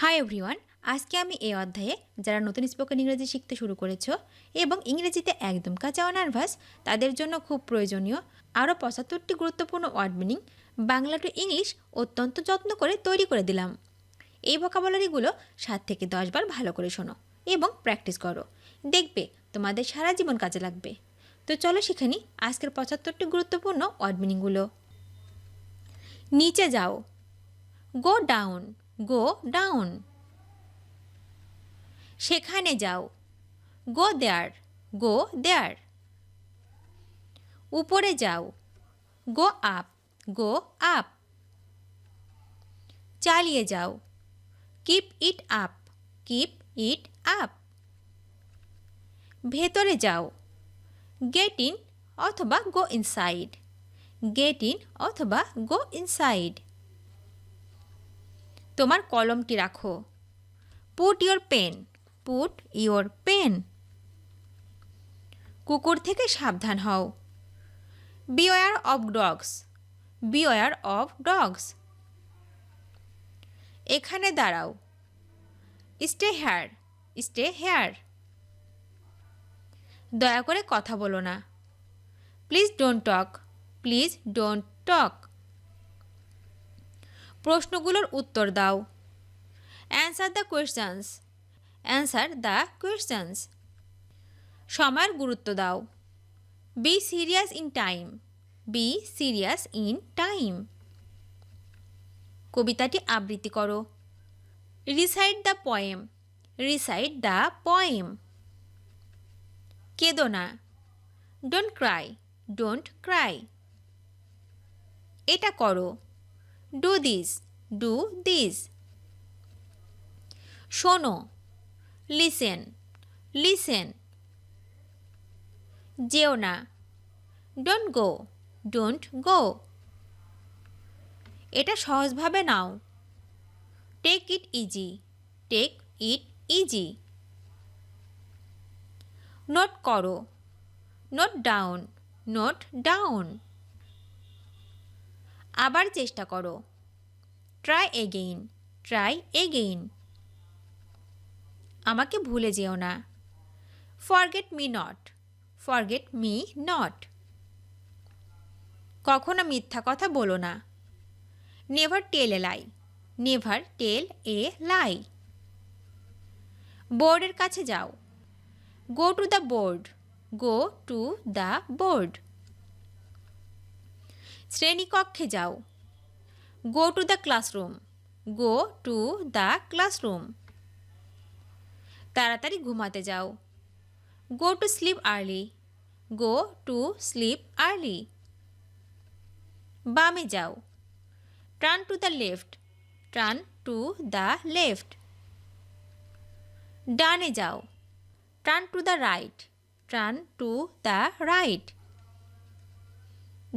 Hi everyone, আজকে আমি এই অধ্যায়ে যারা নতুন স্পোকেন ইংরেজি শিখতে শুরু করেছো এবং ইংরেজিতে একদম কাঁচাও নার্ভাস তাদের জন্য খুব প্রয়োজনীয় আরও ৭৫টি গুরুত্বপূর্ণ word meaning Bangla to English অত্যন্ত যত্ন করে তৈরি করে দিলাম। এই ভোকাবুলারিগুলো ৭ থেকে ১০ বার ভালো করে শোনো এবং প্র্যাকটিস করো, দেখবে তোমাদের সারা জীবন কাজে লাগবে। তো চলো শিখে নিই আজকের ৭৫টি গুরুত্বপূর্ণ ওয়ার্ড মিনিংগুলো। নিচে যাও, গো ডাউন, গো ডাউন। সেখানে যাও, গো দেয়ার, গো দেয়ার। উপরে যাও, গো আপ, গো আপ। চালিয়ে যাও, keep it up, keep it up. ভেতরে যাও, গেট ইন অথবা গো ইনসাইড, গেট ইন অথবা গো ইনসাইড। তোমার কলমটি রাখো, put your pen, put your pen. কুকুর থেকে সাবধান হও, beware of dogs, beware of dogs. এখানে দাঁড়াও, স্টে হেয়ার, স্টে হেয়ার। দয়া করে কথা বলো না, please don't talk, please don't talk. প্রশ্নগুলোর উত্তর দাও, answer the questions, answer the questions. সময়ের গুরুত্ব দাও, be serious in time, be serious in time. কবিতাটি আবৃত্তি করো, recite the poem, recite the poem. কেঁদো না, ডোন্ট ক্রাই, ডোন্ট ক্রাই। এটা করো, ডু দিস, ডু দিস। শোনো, লিসেন, লিসেন। যেও না, ডোন্ট গো, ডোন্ট গো। এটা সহজভাবে নাও, take it easy, take it easy. Note করো, নোট ডাউন, নোট ডাউন। আবার চেষ্টা করো, ট্রাই এগেইন, ট্রাই এগেইন। আমাকে ভুলে যেও না, forget me not, forget me not. কখনো মিথ্যা কথা বলো না, নেভার টেল এ লাই, নেভার টেল এ লাই। বোর্ডের কাছে যাও, go to the board, go to the board. শ্রেণীকক্ষে যাও, go to the classroom, go to the classroom. তাড়াতাড়ি ঘুমাতে যাও, go to sleep early, go to sleep early. বামে যাও, turn to the left, turn to the left. ডানে যাও, turn to the right, turn to the right.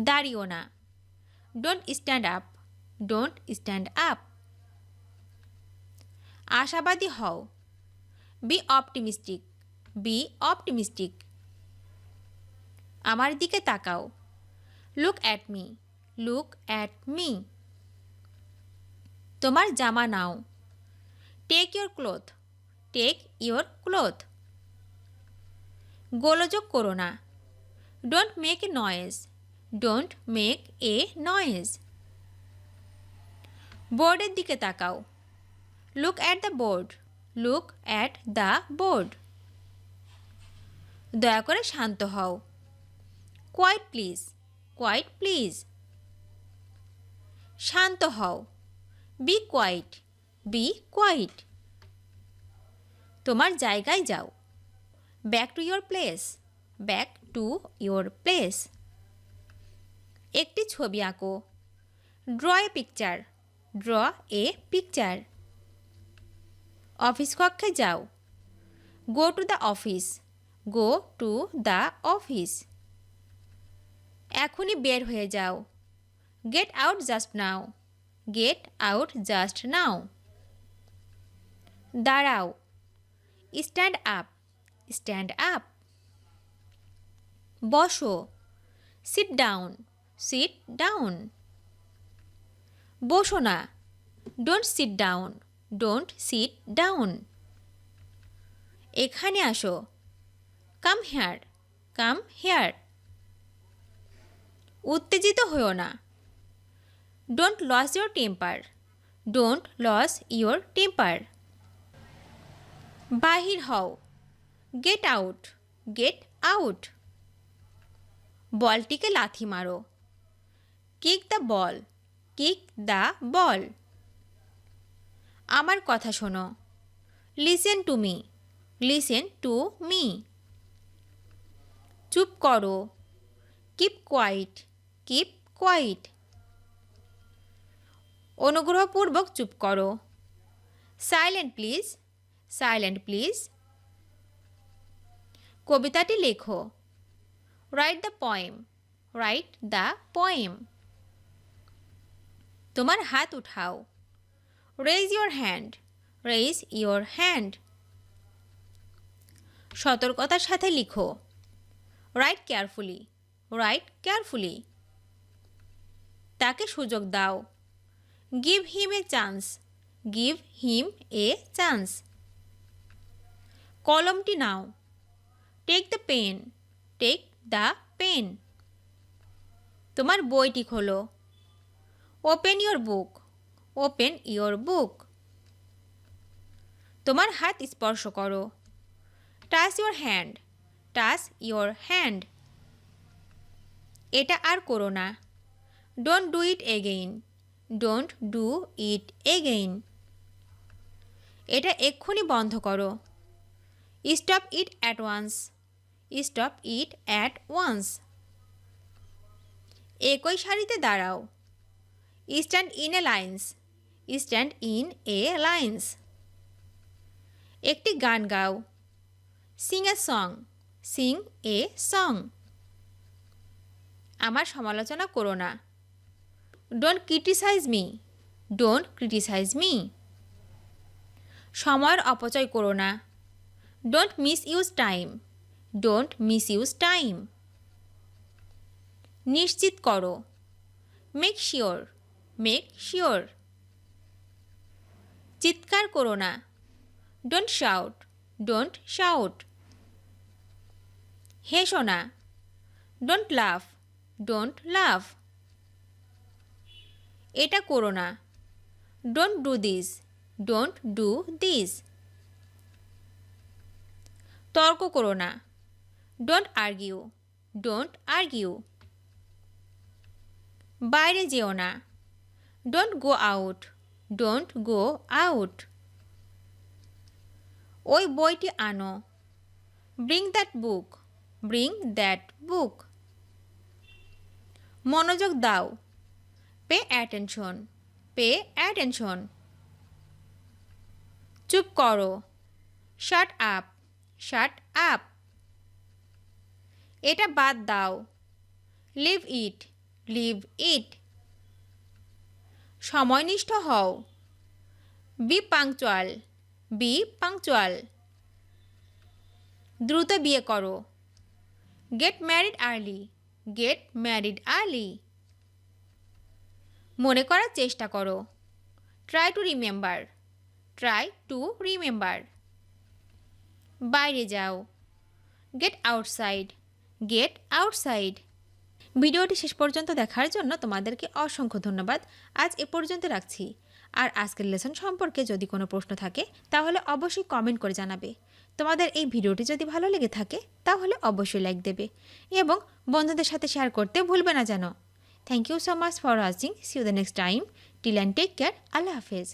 দাঁড়িও না, don't stand up, don't stand up. আশাবাদী হও, বি অপটিমিস্টিক, বি অপটিমিস্টিক। আমার দিকে তাকাও, look at me, look at me. তোমার জামা নাও, take your cloth, take your cloth. গোলযোগ করো না, don't make a noise, don't make a noise. বোর্ডের দিকে তাকাও, look at the board, look at the board. দয়া করে শান্ত হও, কোয়াইট প্লিজ, কোয়াইট প্লিজ। শান্ত হও, বি কোয়াইট, বি কোয়াইট। তোমার জায়গায় যাও, back to your place, back to your place. একটি ছবি আঁকো, draw a picture, draw a picture. Office কক্ষে যাও, go to the office, go to the office. এখনই বের হয়ে যাও, get out just now, get out just now. দাঁড়াও, স্ট্যান্ড আপ, স্ট্যান্ড আপ। বসো, সিট ডাউন, সিট ডাউন। বসো না, don't sit down, don't sit down. এখানে আসো, কাম হেয়ার, কাম হেয়ার। উত্তেজিত হও না, don't lose your temper, don't lose your temper. বাহির হও, গেট আউট, গেট আউট। বলটিকে লাথি মারো, kick the ball, kick the ball. আমার কথা শোনো, listen to me, listen to me. চুপ করো, কিপ কোয়াইট, কিপ কোয়াইট। অনুগ্রহপূর্বক চুপ করো, সাইলেন্ট প্লিজ, সাইলেন্ট প্লিজ। কবিতাটি লেখো, write the poem, write the poem. তোমার হাত উঠাও, raise your hand, raise your hand. সতর্কতার সাথে লিখো, রাইট কেয়ারফুলি, রাইট কেয়ারফুলি। তাকে সুযোগ দাও, give him a chance, give him a chance. কলমটি নাও, take the pen, take the pen. তোমার বইটি খোলো, open your book, open your book. তোমার হাত স্পর্শ করো, touch your hand, touch your hand. এটা আর করো না, don't do it again, don't do it again. এটা এক্ষুনি বন্ধ করো, stop it at once, stop it at once. একই সারিতে দাঁড়াও, stand in a lines, stand in a lines. একটি গান গাও, sing a song, sing a song. আমার সমালোচনা করো না, don't criticise me, don't criticise me. সময়ের অপচয় করো না, don't misuse time, don't misuse time. নিশ্চিত করো, মেক শিওর, মেক শিওর। চিৎকার করো না, ডোন্ট শাউট, ডোন্ট শাউট। হেসো না, ডোন্ট লাফ, ডোন্ট লাফ। এটা করো না, don't do this, don't do this. তর্ক করো না, ডোন্ট আর্গিউ, ডোন্ট আর্গিউ। বাইরে যেও না, don't go out, don't go out. ওই বইটি আনো, bring that book, bring that বুক। মনোযোগ দাও, পে অ্যাটেনশন, পে অ্যাটেনশন। চুপ করো, শাট আপ, শাট আপ। এটা বাদ দাও, লিভ ইট, লিভ ইট। সময়নিষ্ঠ হও, বি পাংচুয়াল, বি পাংচুয়াল। দ্রুত বিয়ে করো, get married early, get married early. মনে করার চেষ্টা করো, try to remember, try to remember. বাইরে যাও, গেট আউটসাইড, গেট আউটসাইড। ভিডিওটি শেষ পর্যন্ত দেখার জন্য তোমাদেরকে অসংখ্য ধন্যবাদ। আজ এ পর্যন্ত রাখছি। আর আজকের লেসন সম্পর্কে যদি কোনো প্রশ্ন থাকে তাহলে অবশ্যই কমেন্ট করে জানাবে। তোমাদের এই ভিডিওটি যদি ভালো লেগে থাকে তাহলে অবশ্যই লাইক দেবে এবং বন্ধুদের সাথে শেয়ার করতে ভুলবে না যেন। Thank you so much for watching. See you the next time. Till and take care. আল্লাহ হাফেজ।